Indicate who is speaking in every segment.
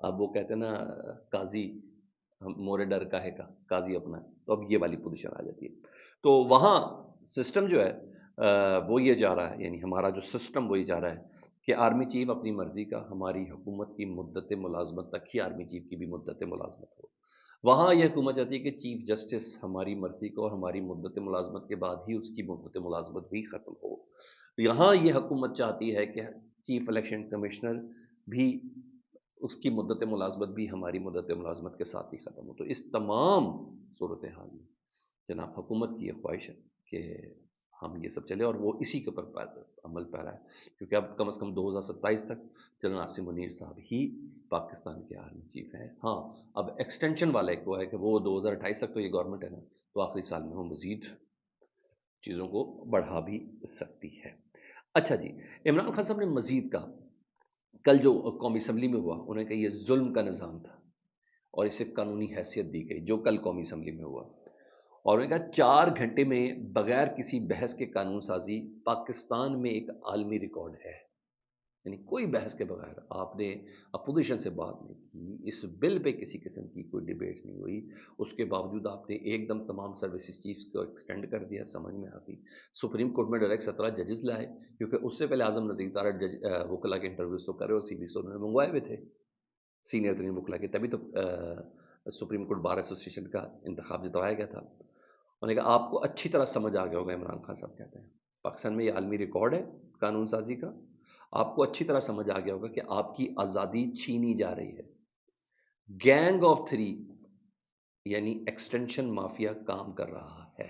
Speaker 1: اب وہ کہتے ہیں نا قاضی مورے ڈر کا ہے کا قاضی اپنا ہے، تو اب یہ والی پوزیشن آ جاتی ہے. تو وہاں سسٹم جو ہے وہ یہ جا رہا ہے، یعنی ہمارا جو سسٹم وہی جا رہا ہے کہ آرمی چیف اپنی مرضی کا، ہماری حکومت کی مدت ملازمت تک ہی آرمی چیف کی بھی مدت ملازمت ہو. وہاں یہ حکومت چاہتی ہے کہ چیف جسٹس ہماری مرضی کو اور ہماری مدت ملازمت کے بعد ہی اس کی مدت ملازمت بھی ختم ہو. یہاں یہ حکومت چاہتی ہے کہ چیف الیکشن کمشنر بھی اس کی مدت ملازمت بھی ہماری مدت ملازمت کے ساتھ ہی ختم ہو. تو اس تمام صورتحال میں جناب حکومت کی یہ خواہش ہے کہ ہم یہ سب چلے، اور وہ اسی کے اوپر عمل پیرا ہے، کیونکہ اب کم از کم 2027 تک جنرل عاصم منیر صاحب ہی پاکستان کے آرمی چیف ہیں. ہاں اب ایکسٹینشن والا ایک وہ ہے کہ وہ 2028 تک تو یہ گورنمنٹ ہے نا، تو آخری سال میں وہ مزید چیزوں کو بڑھا بھی سکتی ہے. اچھا جی، عمران خان صاحب نے مزید کہا، کل جو قومی اسمبلی میں ہوا، انہوں نے کہا یہ ظلم کا نظام تھا اور اسے قانونی حیثیت دی گئی، جو کل قومی اسمبلی میں ہوا. اور انہوں نے کہا 4 گھنٹے میں بغیر کسی بحث کے قانون سازی پاکستان میں ایک عالمی ریکارڈ ہے. یعنی کوئی بحث کے بغیر آپ نے اپوزیشن سے بات نہیں کی، اس بل پہ کسی قسم کی کوئی ڈیبیٹ نہیں ہوئی، اس کے باوجود آپ نے ایک دم تمام سروسز چیفز کو ایکسٹینڈ کر دیا. سمجھ میں آتی سپریم کورٹ میں ڈائریکٹ 17 ججز لائے، کیونکہ اس سے پہلے اعظم نذیر تارڑ جج وکلا کے انٹرویوز تو کرے اور سی بی سے انہوں نے منگوائے ہوئے تھے سینئر ترین وکلا کے، تبھی تو سپریم کورٹ بار ایسوسیشن کا انتخاب جتوایا گیا تھا. انہوں نے کہا آپ کو اچھی طرح سمجھ آ گیا ہوگا، عمران خان صاحب کہتے ہیں پاکستان میں یہ عالمی ریکارڈ ہے قانون سازی کا، آپ کو اچھی طرح سمجھ آ گیا ہوگا کہ آپ کی آزادی چھینی جا رہی ہے. گینگ آف 3 یعنی ایکسٹینشن مافیا کام کر رہا ہے.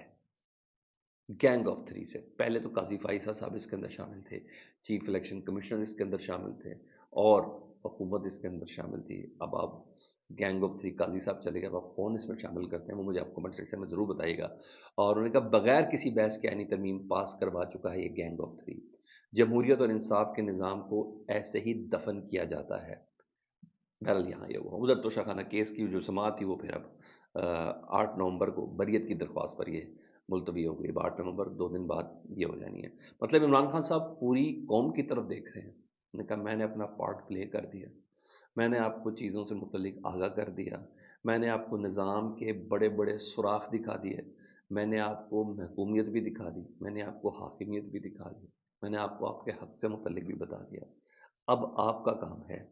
Speaker 1: گینگ آف 3 سے پہلے تو قاضی فائزہ صاحب اس کے اندر شامل تھے، چیف الیکشن کمشنر اس کے اندر شامل تھے، اور حکومت اس کے اندر شامل تھی. اب آپ گینگ آف 3 قاضی صاحب چلے گئے، اب آپ کون اس میں شامل کرتے ہیں وہ مجھے آپ کمنٹ سیکشن میں ضرور بتائیے گا. اور انہوں نے کہا بغیر کسی بحث کے آئینی ترمیم پاس کروا چکا ہے یہ گینگ آف 3. جمہوریت اور انصاف کے نظام کو ایسے ہی دفن کیا جاتا ہے. بہرحال یہاں یہ ہوا ادھر توشہ خانہ کیس کی جو سماعت تھی وہ پھر اب 8 نومبر کو بریت کی درخواست پر یہ ملتوی ہو گئی. 8 نومبر 2 دن بعد یہ ہو جانی ہے. مطلب عمران خان صاحب پوری قوم کی طرف دیکھ رہے ہیں. انہوں نے کہا میں نے اپنا پارٹ پلے کر دیا، میں نے آپ کو چیزوں سے متعلق آگاہ کر دیا، میں نے آپ کو نظام کے بڑے بڑے سوراخ دکھا دیے، میں نے آپ کو محکومیت بھی دکھا دی، میں نے آپ کو حاکمیت بھی دکھا دی، میں نے آپ کو آپ کے حق سے متعلق بھی بتا دیا. اب آپ کا کام ہے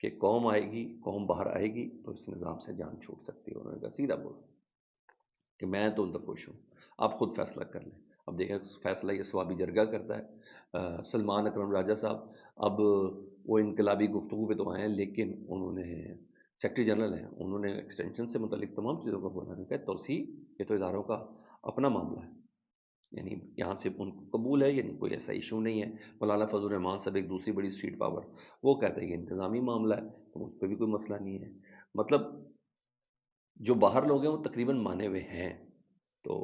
Speaker 1: کہ قوم آئے گی، قوم باہر آئے گی تو اس نظام سے جان چھوٹ سکتی ہے. انہوں نے کہا سیدھا بولو کہ میں تو اندر خوش ہوں، آپ خود فیصلہ کر لیں. اب دیکھیں فیصلہ یہ ثوابی جرگہ کرتا ہے. سلمان اکرم راجہ صاحب اب وہ انقلابی گفتگو پہ تو آئے ہیں، لیکن انہوں نے سیکرٹری جنرل ہیں، انہوں نے ایکسٹینشن سے متعلق تمام چیزوں کو بولا. کہ توسیع یہ تو اداروں کا اپنا معاملہ ہے، یعنی یہاں سے ان کو قبول ہے، یعنی کوئی ایسا ایشو نہیں ہے. مولانا فضل الرحمان صاحب ایک دوسری بڑی اسٹریٹ پاور، وہ کہتے ہیں کہ انتظامی معاملہ ہے تو اس پہ بھی کوئی مسئلہ نہیں ہے. مطلب جو باہر لوگ ہیں وہ تقریباً مانے ہوئے ہیں. تو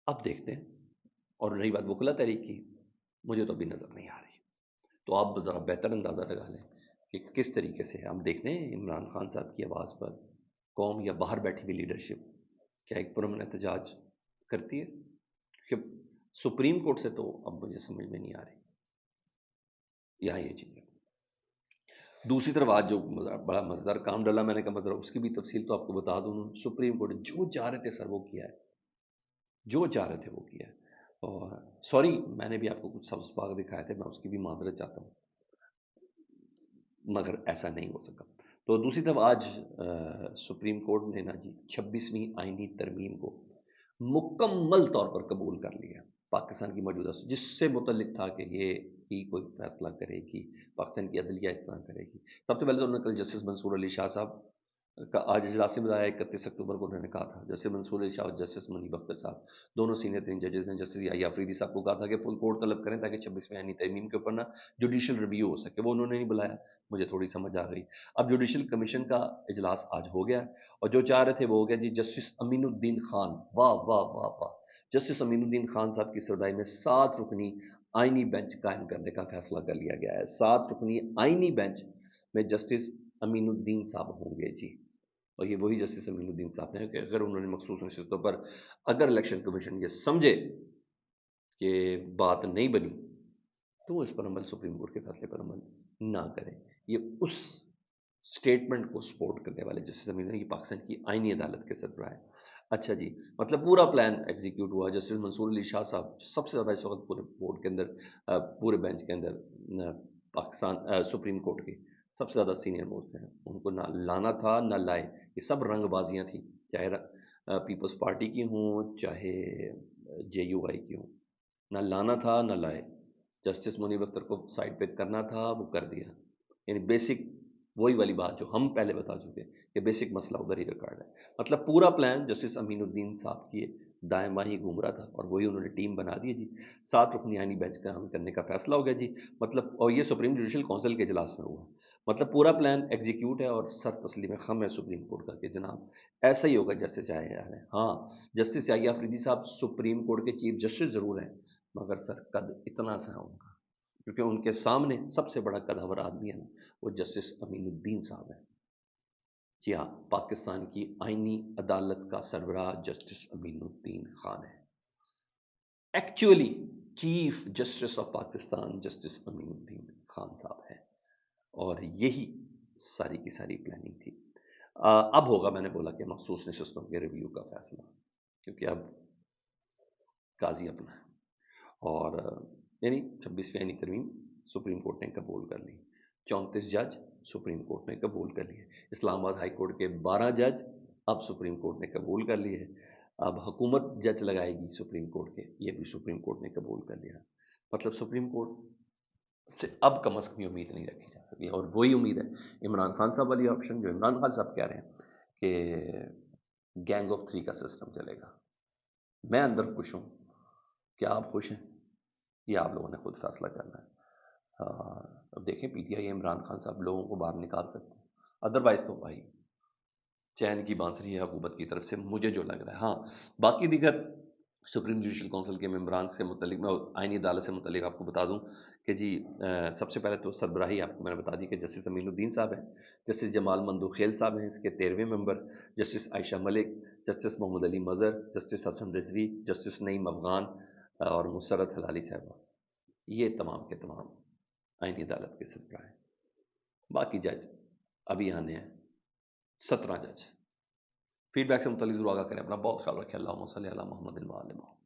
Speaker 1: اب دیکھتے ہیں. اور رہی بات وکلا تحریک کی، مجھے تو ابھی نظر نہیں آ رہی، تو آپ ذرا بہتر اندازہ لگا لیں کہ کس طریقے سے ہم دیکھتے ہیں عمران خان صاحب کی آواز پر قوم یا باہر بیٹھی ہوئی لیڈرشپ کیا ایک پرامن احتجاج کرتی ہے. کہ سپریم کورٹ سے تو اب مجھے سمجھ میں نہیں آ رہی یہاں یہ چیز ہے. دوسری طرف آج جو بڑا مزیدار کام ڈالا میں نے کہا مطلب اس کی بھی تفصیل تو آپ کو بتا دوں. سپریم کورٹ جو چاہ رہے تھے سر وہ کیا ہے، جو چاہ رہے تھے وہ کیا ہے. اور سوری میں نے بھی آپ کو کچھ سبز باغ دکھائے تھے، میں اس کی بھی معذرت چاہتا ہوں، مگر ایسا نہیں ہو سکا. تو دوسری طرف آج سپریم کورٹ نے نا جی 26ویں آئینی ترمیم کو مکمل طور پر قبول کر لیا. پاکستان کی موجودہ جس سے متعلق تھا کہ یہ کی کوئی فیصلہ کرے گی، پاکستان کی عدلیہ اس طرح کرے گی. سب سے پہلے تو انہوں نے کل جسٹس منصور علی شاہ صاحب کا آج اجلاس میں بتایا 31 اکتوبر کو انہوں نے کہا تھا. جسٹس منصور علی شاہ اور جسٹس منیب اختر صاحب دونوں سینئر ترین ججز نے جسٹس یحییٰ آفریدی صاحب کو کہا تھا کہ فل کورٹ طلب کریں تاکہ 26ویں آئینی ترمیم کے اوپر نا جوڈیشل ریویو ہو سکے. وہ انہوں نے نہیں بلایا، مجھے تھوڑی سمجھ آ گئی. اب جوڈیشل کمیشن کا اجلاس آج ہو گیا اور جو چاہ رہے تھے وہ ہو گیا جی. جسٹس امین الدین خان، واہ واہ واہ واہ، جسٹس امین الدین خان صاحب کی سردائی میں 7 رکنی آئینی بینچ قائم کرنے کا فیصلہ کر لیا گیا ہے. 7 رکنی آئینی بینچ میں جسٹس امین الدین صاحب ہوں گے جی. اور یہ وہی جسٹس امین الدین صاحب ہیں کہ اگر انہوں نے مخصوص نشستوں پر اگر الیکشن کمیشن یہ سمجھے کہ بات نہیں بنی تو وہ اس پر عمل سپریم کورٹ کے فیصلے پر عمل نہ کریں. یہ اس اسٹیٹمنٹ کو سپورٹ کرنے والے جسٹس امین یہ پاکستان کی آئینی عدالت کے سربراہ ہے. اچھا جی، مطلب پورا پلان ایگزیکیوٹ ہوا. جسٹس منصور علی شاہ صاحب سب سے زیادہ اس وقت پورے بورڈ کے اندر پورے بینچ کے اندر پاکستان سپریم کورٹ کے سب سے زیادہ سینئر موسٹ ہیں. ان کو نہ لانا تھا نہ لائے. یہ سب رنگ بازیاں تھیں، چاہے پیپلز پارٹی کی ہوں چاہے جے یو آئی کی ہوں. نہ لانا تھا نہ لائے. جسٹس منیب اختر کو سائڈ پہ کرنا تھا وہ کر دیا. یعنی بیسک وہی والی بات جو ہم پہلے بتا چکے کہ بیسک مسئلہ ادھر ہی ریکارڈ ہے. مطلب پورا پلان جسٹس امین الدین صاحب کی دائیں بائیں گھوم رہا تھا اور وہی انہوں نے ٹیم بنا دی جی. 7 رکنی آئینی بینچ کا ہم کرنے کا فیصلہ ہو گیا جی. مطلب اور یہ سپریم جوڈیشل کونسل کے اجلاس میں ہوا. مطلب پورا پلان ایگزیکیوٹ ہے اور سر تسلیم خم ہے سپریم کورٹ کا کہ جناب ایسا ہی ہوگا جیسے چاہے جا رہے ہیں. ہاں جسٹس یحییٰ آفریدی صاحب سپریم کورٹ کے چیف جسٹس ضرور ہیں مگر سر قد اتنا سا ہے ان کا، کیونکہ ان کے سامنے سب سے بڑا قدور آدمی ہے وہ جسٹس امین الدین صاحب ہیں. جی ہاں، پاکستان کی آئینی عدالت کا سربراہ جسٹس امین الدین خان ہے. Actually chief justice of Pakistan justice Aminuddin Khan صاحب ہیں. اور یہی ساری کی ساری پلاننگ تھی. اب ہوگا، میں نے بولا کہ مخصوص نشستوں کے ریویو کا فیصلہ، کیونکہ اب قاضی اپنا ہے. اور یعنی 26ویں آئینی ترمیم سپریم کورٹ نے قبول کر لی. 34 جج سپریم کورٹ نے قبول کر لیے. اسلام آباد ہائی کورٹ کے 12 جج اب سپریم کورٹ نے قبول کر لیے. اب حکومت جج لگائے گی سپریم کورٹ کے، یہ بھی سپریم کورٹ نے قبول کر لیا. مطلب سپریم کورٹ سے اب کم از کم یہ امید نہیں رکھی جا سکتی. اور وہی امید ہے عمران خان صاحب والی آپشن جو عمران خان صاحب کہہ رہے ہیں کہ گینگ آف 3 کا سسٹم چلے گا. میں اندر خوش ہوں. کیا آپ خوش ہیں؟ یہ آپ لوگوں نے خود فیصلہ کرنا ہے. اب دیکھیں P T I Imran Khan صاحب لوگوں کو باہر نکال سکتے ہیں، ادروائز تو بھائی چین کی بانسری ہے حکومت کی طرف سے مجھے جو لگ رہا ہے. ہاں باقی دیگر سپریم جوڈیشل کونسل کے ممبران سے متعلق میں آئینی عدالت سے متعلق آپ کو بتا دوں کہ جی سب سے پہلے تو سربراہی آپ کو میں نے بتا دی کہ جسٹس امین الدین صاحب ہیں. جسٹس جمال مندوخیل صاحب ہیں اس کے 13ویں ممبر. جسٹس عائشہ ملک، جسٹس محمد علی مظہر، جسٹس حسن رضوی، جسٹس نعیم افغان اور مسرت ہلالی صاحبہ. یہ تمام کے تمام آئینی عدالت کے سربراہ ہیں. باقی جج ابھی آنے ہیں 17 جج. فیڈ بیک سے متعلق ضرور آگاہ کریں. اپنا بہت خیال رکھیں. اللہم صلی علی محمد و آل محمد.